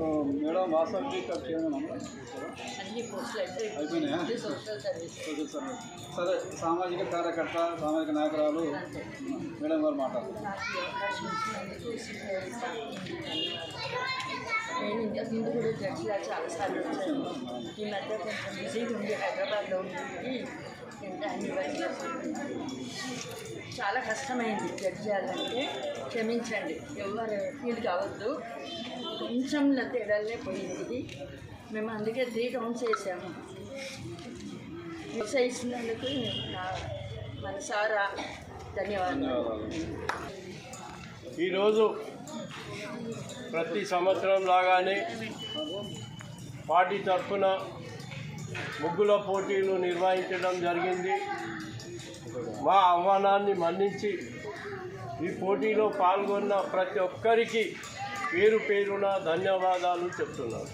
So madam Vasavi cup చేయమన్నా అయిపోయినాయా? Social service. సరే, సామాజిక కార్యకర్త, సామాజిక నాయకురాలు మేడం గారు మాట్లాడుతున్నారు. నేను ఇంతకు ముందు కూడా జడ్జిగా చాలాసార్లు వచ్చాను. ఈ మధ్య కొంచెం బిజీగా ఉండి హైదరాబాద్లో ఉండి చాలా కష్టమైంది జడ్జి చేయాలంటే. క్షమించండి, ఎవరు ఫీల్ కావద్దు. కొంచెం తేడాలే పోయింది. మేము అందుకే 3 రౌండ్స్ వేసాము. ఇచ్చినందుకు నా మనసారా ధన్యవాదాలు. ఈరోజు ప్రతి సంవత్సరం లాగానే పార్టీ తరఫున ముగ్గుల పోటీలు నిర్వహించడం జరిగింది. మా ఆహ్వానాన్ని మన్నించి ఈ పోటీలో పాల్గొన్న ప్రతి ఒక్కరికి పేరు పేరున ధన్యవాదాలు చెప్తున్నాను.